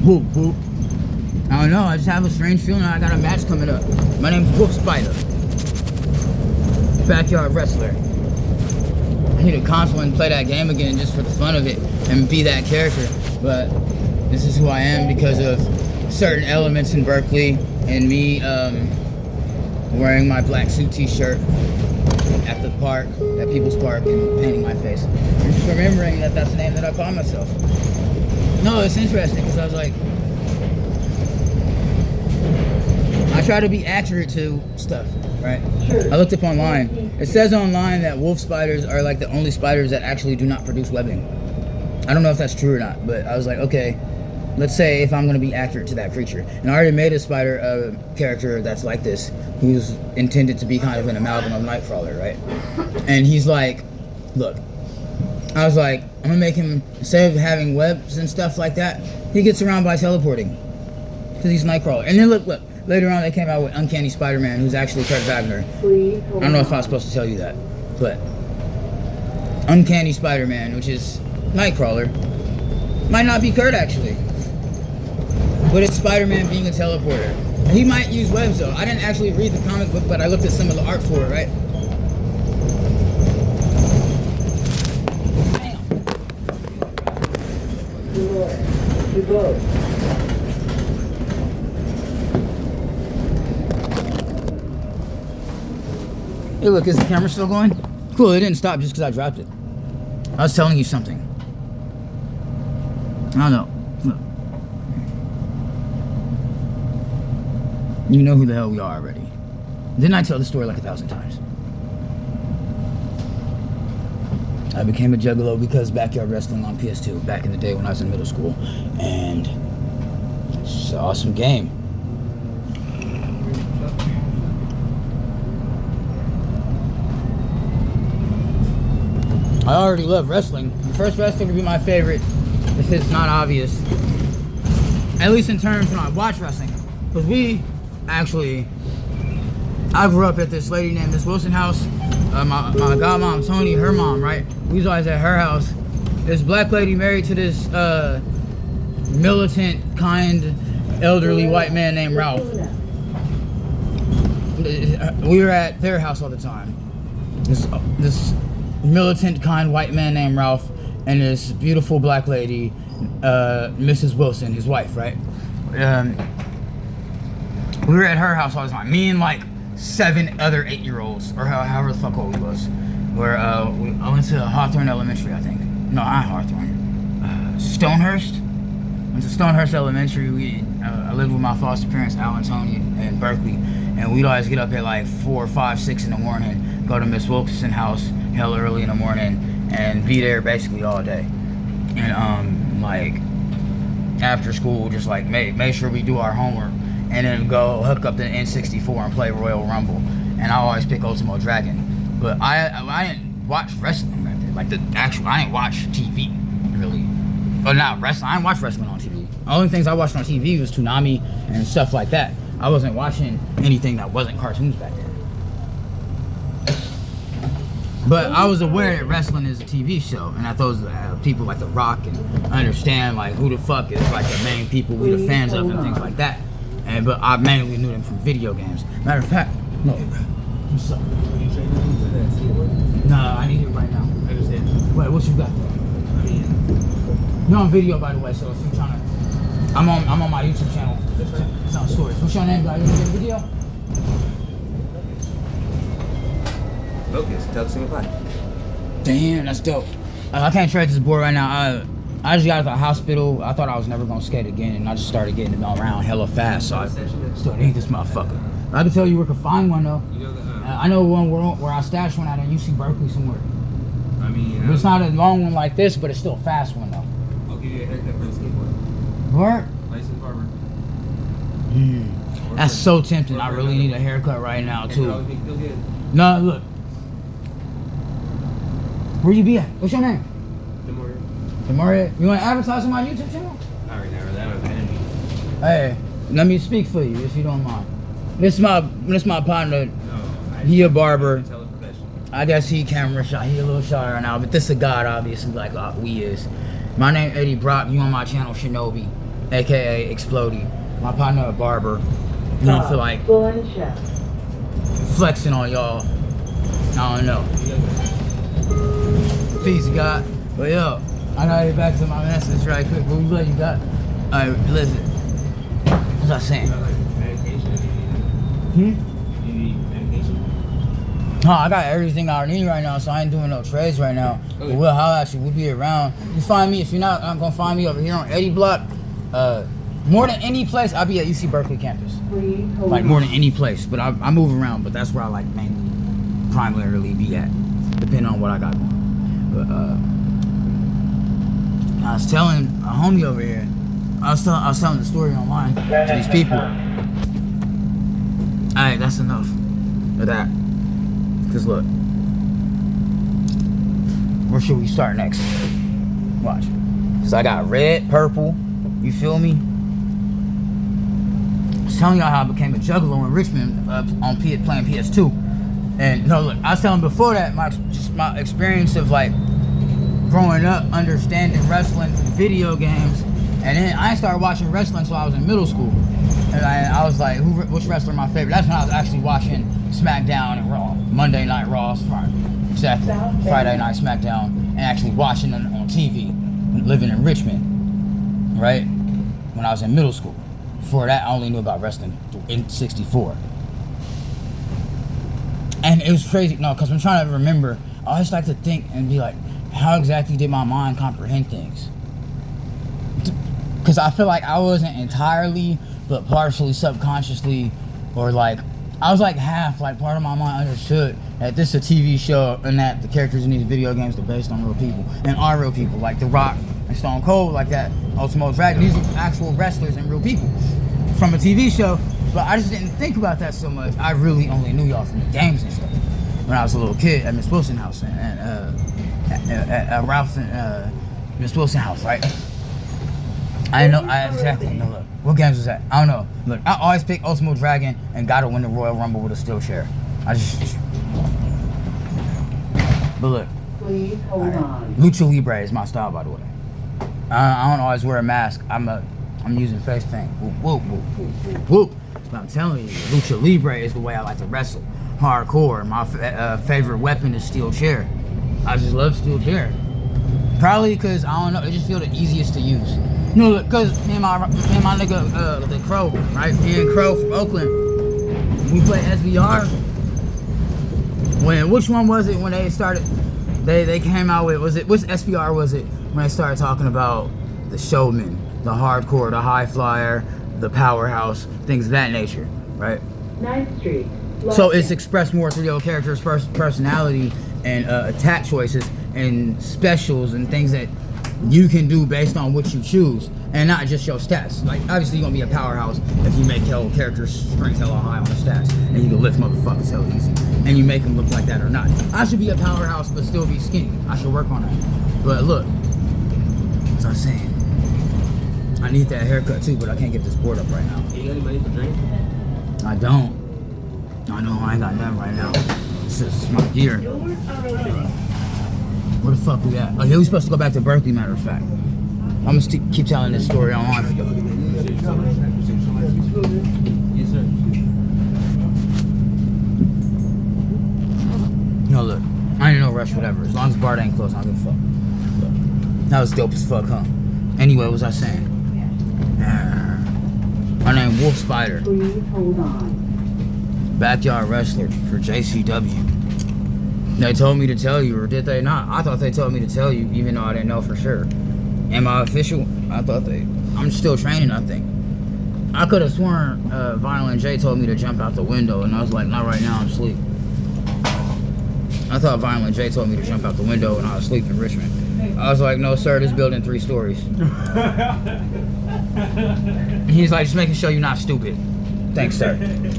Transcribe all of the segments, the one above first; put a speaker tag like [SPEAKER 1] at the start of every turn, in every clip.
[SPEAKER 1] Whoop, whoop. I don't know, I just have a strange feeling I got a match coming up. My name's Wolf Spider. Backyard wrestler. I need a console and play that game again just for the fun of it and be that character. But this is who I am because of certain elements in Berkeley and me wearing my black suit t-shirt at the park, at People's Park, and painting my face. And just remembering that that's the name that I call myself. No, it's interesting because I was like, I try to be accurate to stuff, right? I looked up online. It says online that wolf spiders are like the only spiders that actually do not produce webbing. I don't know if that's true or not, but I was like, okay, let's say if I'm going to be accurate to that creature. And I already made a spider character that's like this, who's intended to be kind of an amalgam of Nightcrawler, right? And he's like, look, I was like, I'm going to make him, instead of having webs and stuff like that, he gets around by teleporting. Because he's Nightcrawler. And then look, later on they came out with Uncanny Spider-Man, who's actually Kurt Wagner. I don't know if I was supposed to tell you that, but Uncanny Spider-Man, which is Nightcrawler, might not be Kurt actually. But it's Spider-Man being a teleporter. He might use webs though. I didn't actually read the comic book, but I looked at some of the art for it, right? Hey look, is the camera still going? Cool, it didn't stop just because I dropped it. I was telling you something. I don't know. Look. You know who the hell we are already. Didn't I tell the story like 1,000 times? I became a juggalo because backyard wrestling on PS2 back in the day when I was in middle school. And it's an awesome game. I already love wrestling. The first wrestler would be my favorite if it's not obvious. At least in terms when I watch wrestling. Because I grew up at this lady named Miss Wilson house. My godmom, Tony, her mom, right? We was always at her house. This black lady married to this militant, kind, elderly white man named Ralph. We were at their house all the time. This militant, kind white man named Ralph and this beautiful black lady, Mrs. Wilson, his wife, right? We were at her house all the time. Me and like 7 other 8-year-olds, or however the fuck old we was. I went to Hawthorne Elementary, I think. No, not Hawthorne. Stonehurst. Went to Stonehurst Elementary. I lived with my foster parents, Al and Tony, in Berkeley, and we'd always get up at like 4, 5, 6 in the morning, go to Miss Wilkeson's house hell early in the morning, and be there basically all day. And like after school, just like make sure we do our homework, and then go hook up the N64 and play Royal Rumble. And I always pick Ultimo Dragon. But I didn't watch wrestling back then. Like I didn't watch TV really. Or not wrestling. I didn't watch wrestling on TV. The only things I watched on TV was Toonami and stuff like that. I wasn't watching anything that wasn't cartoons back then. But I was aware that wrestling is a TV show, and I thought people like The Rock and understand like who the fuck is like the main people we the fans of and things like that. But I mainly knew them from video games. Matter of fact, no. What's up? Nah, I need it right now. I understand. Wait, what you got though? You're on video, by the way, so if you're trying to, I'm on my YouTube channel. It's on stories. What's your name, guy? You wanna get a video?
[SPEAKER 2] Focus. Tell the single pie.
[SPEAKER 1] Damn, that's dope. I can't trade this board right now. I just got out of the hospital. I thought I was never gonna skate again, and I just started getting around hella fast. So I still need this motherfucker. I can tell you where to find one though. You know I know one where I stashed one at in UC Berkeley somewhere.
[SPEAKER 2] I mean,
[SPEAKER 1] it's not a long one like this, but it's still a fast one though.
[SPEAKER 2] I'll give you a haircut for the skateboard.
[SPEAKER 1] What?
[SPEAKER 2] Licensed barber.
[SPEAKER 1] That's so tempting. I really need a haircut right now too.
[SPEAKER 2] Feel good.
[SPEAKER 1] No, look. Where you be at? What's your name? Demaria. You want to advertise on my YouTube channel?
[SPEAKER 2] Not right now. That was enemy.
[SPEAKER 1] Hey, let me speak for you if you don't mind. This is my partner.
[SPEAKER 2] No,
[SPEAKER 1] He a barber.
[SPEAKER 2] Tell the professional.
[SPEAKER 1] I guess he camera shy. He a little shy right now, but this is a god obviously like we is. My name Eddie Brock. You on my channel Shinobi. aka Explodey. My partner, a barber. You don't feel like flexing on y'all. I don't know. Peace, God. But yo, I gotta get back to my message right quick. What you got? Alright, listen. What was I saying?
[SPEAKER 2] You need medication?
[SPEAKER 1] No, I got everything I need right now, so I ain't doing no trades right now. But we'll holler at you. We'll be around. You find me, if you're not gonna find me over here on Eddie Block. More than any place, I'll be at UC Berkeley campus. Like more than any place. But I move around, but that's where I like mainly, primarily be at. Depending on what I got going. But I was telling a homie over here, I was telling the story online to these people. Alright, that's enough of that. Cause look, where should we start next? Watch. Cause I got red, purple, you feel me? I was telling y'all how I became a juggalo in Richmond playing PS2. And no, look, I was telling before that my experience of like growing up, understanding wrestling through video games, and then I started watching wrestling until I was in middle school, and I was like, which wrestler my favorite? That's when I was actually watching SmackDown and Raw, Monday Night Raw, exactly, Friday Night SmackDown, and actually watching them on TV, living in Richmond, right? When I was in middle school. Before that, I only knew about wrestling in '64. And it was crazy, no, because I'm trying to remember, I always like to think and be like, how exactly did my mind comprehend things? Because I feel like I wasn't entirely, but partially subconsciously, or like, I was like half, like part of my mind understood that this is a TV show and that the characters in these video games are based on real people and are real people, like The Rock and Stone Cold, like that, Ultimo Dragon. These are actual wrestlers and real people from a TV show. But I just didn't think about that so much. I really only knew y'all from the games and stuff when I was a little kid at Miss Wilson house and at Ralph and Miss Wilson house, right? I didn't know. I exactly know. Look, what games was that? I don't know. Look, I always pick Ultimo Dragon and gotta win the Royal Rumble with a steel chair. But look,
[SPEAKER 3] please hold on.
[SPEAKER 1] Lucha Libre is my style, by the way. I don't always wear a mask. I'm using face paint. Whoop, whoop, whoop, whoop, whoop. But I'm telling you, Lucha Libre is the way I like to wrestle. Hardcore. My favorite weapon is steel chair. I just love steel chair. Probably because, I don't know, it just feels the easiest to use. No, look, because me and my nigga, the Crow, right? Me and Crow from Oakland, we played SBR. Which one was it when they started, they came out with, which SBR was it when they started talking about the showman, the hardcore, the high flyer, the powerhouse, things of that nature, right?
[SPEAKER 3] 9th Street.
[SPEAKER 1] So it's expressed more through your character's personality and attack choices and specials and things that you can do based on what you choose, and not just your stats. Like, obviously you're gonna be a powerhouse if you make your character's strength hella high on the stats, and you can lift motherfuckers hella easy, and you make them look like that or not. I should be a powerhouse but still be skinny. I should work on that. But look, as I was saying, I need that haircut too, but I can't get this board up right now.
[SPEAKER 2] You got any money for drink?
[SPEAKER 1] I don't. I know I ain't got nothing right now. This is my gear. Where the fuck we at? Oh yeah, we supposed to go back to Berkeley, matter of fact. I'm gonna keep telling this story online for y'all.
[SPEAKER 2] Yes, sir.
[SPEAKER 1] No, look, I ain't in no rush, whatever. As long as Bart ain't close, I don't give a fuck. Look, that was dope as fuck, huh? Anyway, what was I saying? My name Wolf Spider.
[SPEAKER 3] Please hold on.
[SPEAKER 1] Backyard wrestler for JCW. They told me to tell you, or did they not? I thought they told me to tell you, even though I didn't know for sure. Am I official? I'm still training, I think. I could have sworn Violent J told me to jump out the window, and I was like, not right now, I'm asleep. I thought Violent J told me to jump out the window when I was asleep in Richmond. I was like, no sir, this building 3 stories. He's like, just making sure you're not stupid. Thanks, sir.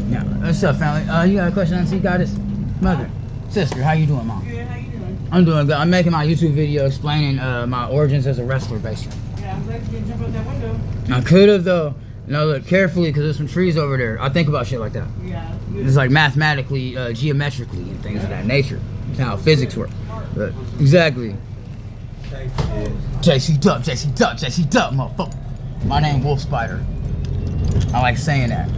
[SPEAKER 1] Yeah. What's up, family? You got a question? I see you got this. Mother. Sister, how you doing, Mom?
[SPEAKER 4] Good, how you doing?
[SPEAKER 1] I'm doing good. I'm making my YouTube video explaining my origins as a wrestler, basically.
[SPEAKER 4] Yeah, I'm glad you didn't jump out that window.
[SPEAKER 1] I could have, though. No, look, carefully, because there's some trees over there. I think about shit like that.
[SPEAKER 4] Yeah.
[SPEAKER 1] It's like mathematically, geometrically, and things of that nature. It's how physics work. But, exactly. JC Dub, motherfucker. My name Wolf Spider. I like saying that.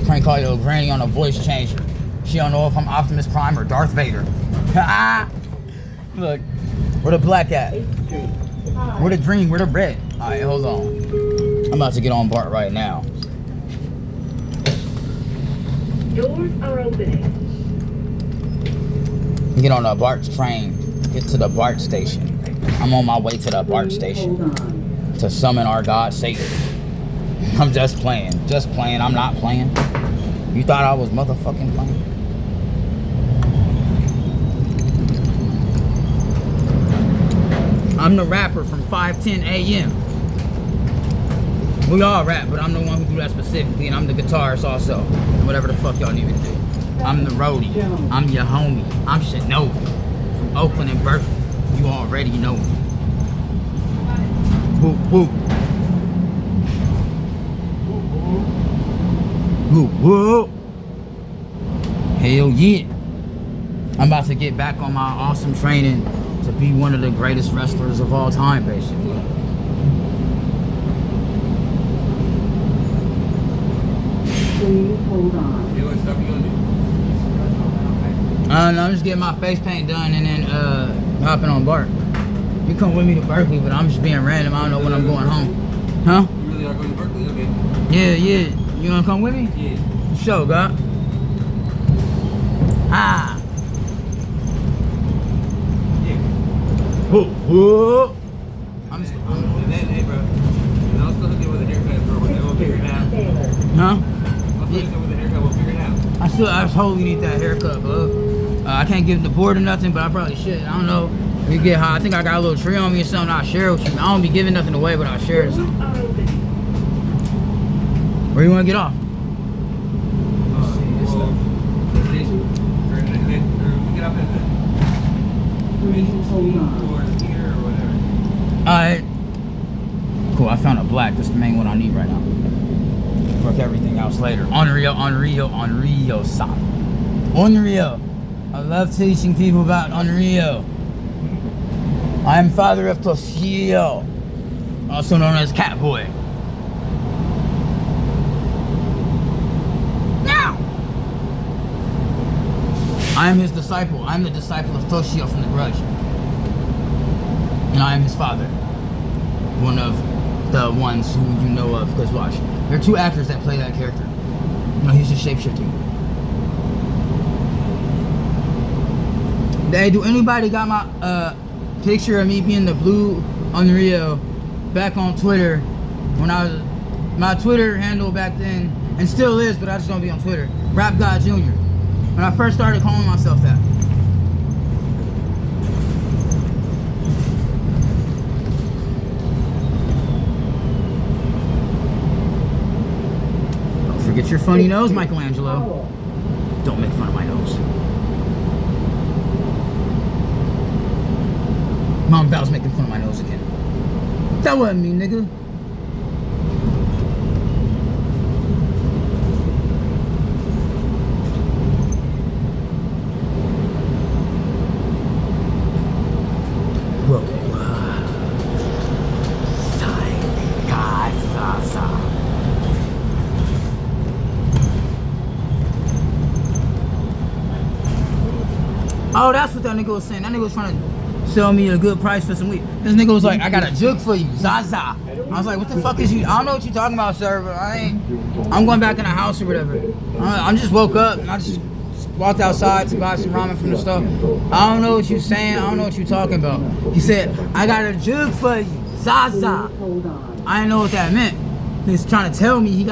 [SPEAKER 1] Trying to call your granny on a voice changer. She don't know if I'm Optimus Prime or Darth Vader. Look, where the black at? Where the green? Where the red? Alright, hold on. I'm about to get on BART right now.
[SPEAKER 3] Doors are opening.
[SPEAKER 1] Get on the BART train. Get to the BART station. I'm on my way to the BART station
[SPEAKER 3] Hold on.
[SPEAKER 1] to summon our god Satan. I'm just playing. Just playing. I'm not playing. You thought I was motherfucking playing? I'm the rapper from 5:10 a.m. We all rap, but I'm the one who do that specifically, and I'm the guitarist also. Whatever the fuck y'all need me to do. I'm the roadie. I'm your homie. I'm Shinobi from Oakland and Berkeley. You already know me. Whoop whoop. Whoop whoop. Hell yeah. I'm about to get back on my awesome training to be one of the greatest wrestlers of all time, basically.
[SPEAKER 3] Please hold on.
[SPEAKER 2] Hey, what stuff you gonna do?
[SPEAKER 1] No, I'm just getting my face paint done and then hopping on BART. You come with me to Berkeley, but I'm just being random. I don't know when I'm going home. Huh?
[SPEAKER 2] You really are going to Berkeley? Okay.
[SPEAKER 1] Yeah, yeah. You wanna come with me?
[SPEAKER 2] Yeah.
[SPEAKER 1] For sure, God. Ah.
[SPEAKER 2] Yeah.
[SPEAKER 1] Whoop, whoop. I'm
[SPEAKER 2] Hey, bro. And I'll still hook you with a haircut, bro. We'll figure it out.
[SPEAKER 3] Taylor.
[SPEAKER 1] Huh?
[SPEAKER 2] I'll hook you with a haircut. We'll figure it out.
[SPEAKER 1] I totally need that haircut, bro. I can't give the board or nothing, but I probably should. I don't know. If you get high, I think I got a little tree on me or something. I'll share it with you. I don't be giving nothing away, but I'll share it. Or
[SPEAKER 3] Doors
[SPEAKER 1] something.
[SPEAKER 3] are opening.
[SPEAKER 1] Where you want to get off?
[SPEAKER 2] Well, the station. Or we get up at the
[SPEAKER 3] Please hold on.
[SPEAKER 2] or here or whatever.
[SPEAKER 1] Alright. Cool, I found a black. That's the main one I need right now. Fuck everything else later. Unreal, Unreal, Unreal, stop. Unreal. I love teaching people about Unreal. I am father of Toshio, also known as Catboy. Now! I am his disciple. I am the disciple of Toshio from The Grudge. And I am his father. One of the ones who you know of, because watch. There are two actors that play that character. No, he's just shapeshifting. Hey, do anybody got my picture of me being the blue Unreal back on Twitter when I was my Twitter handle back then, and still is, but I just don't be on Twitter. Rap God Jr. When I first started calling myself that. Don't forget your funny nose, Michelangelo. Don't make fun of my nose. Mom Val's making fun of my nose again. That wasn't me, nigga. Whoa. Oh, that's what that nigga was saying. That nigga was trying to sell me a good price for some weed. This nigga was like, I got a jug for you, Zaza. I was like, what the fuck is you? I don't know what you talking about, sir, but I'm going back in the house or whatever. I just woke up and I just walked outside to buy some ramen from the store. I don't know what you saying. I don't know what you talking about. He said, I got a jug for you, Zaza.
[SPEAKER 3] Hold on.
[SPEAKER 1] I didn't know what that meant. He's trying to tell me he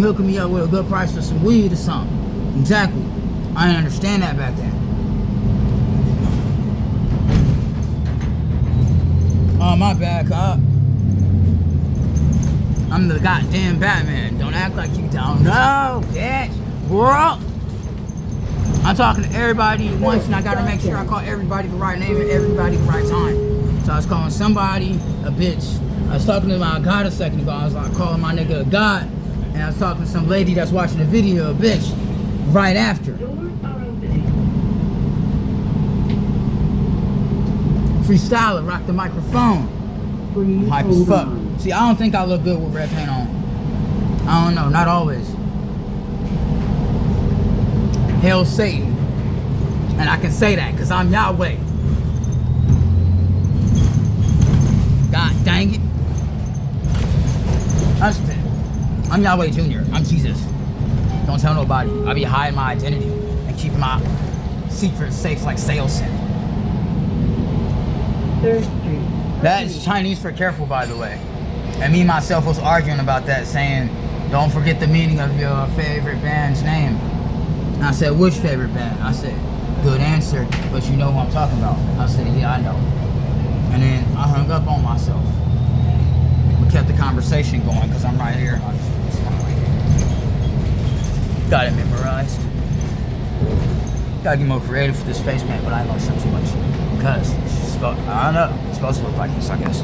[SPEAKER 1] hooking me up with a good price for some weed or something. Exactly. I didn't understand that back then. Oh, my bad, cop. I'm the goddamn Batman. Don't act like you don't know, bitch. Bro. I'm talking to everybody at once, and I gotta make sure I call everybody the right name and everybody the right time. So I was calling somebody a bitch. I was talking to my god a second ago. I was like calling my nigga a god. And I was talking to some lady that's watching the video a bitch right after.
[SPEAKER 3] Doors are opening.
[SPEAKER 1] freestyler, rock the microphone.
[SPEAKER 3] Please
[SPEAKER 1] I'm hype as
[SPEAKER 3] hold
[SPEAKER 1] fuck.
[SPEAKER 3] on.
[SPEAKER 1] See, I don't think I look good with red paint on. I don't know, not always. Hail Satan. And I can say that because I'm Yahweh. God dang it. I'm Yahweh Jr. I'm Jesus. Don't tell nobody. I be hiding my identity and keeping my secrets safe like Sailson.
[SPEAKER 3] 3rd Street.
[SPEAKER 1] That is Chinese for careful, by the way. And me myself was arguing about that, saying, don't forget the meaning of your favorite band's name. And I said, which favorite band? I said, good answer, but you know who I'm talking about. I said, yeah, I know. And then I hung up on myself. We kept the conversation going because I'm right here. I just kinda like it. Got it memorized. Gotta get more creative for this face paint, but I ain't gonna show too much. Because, I don't know, it's supposed to look like this, I guess.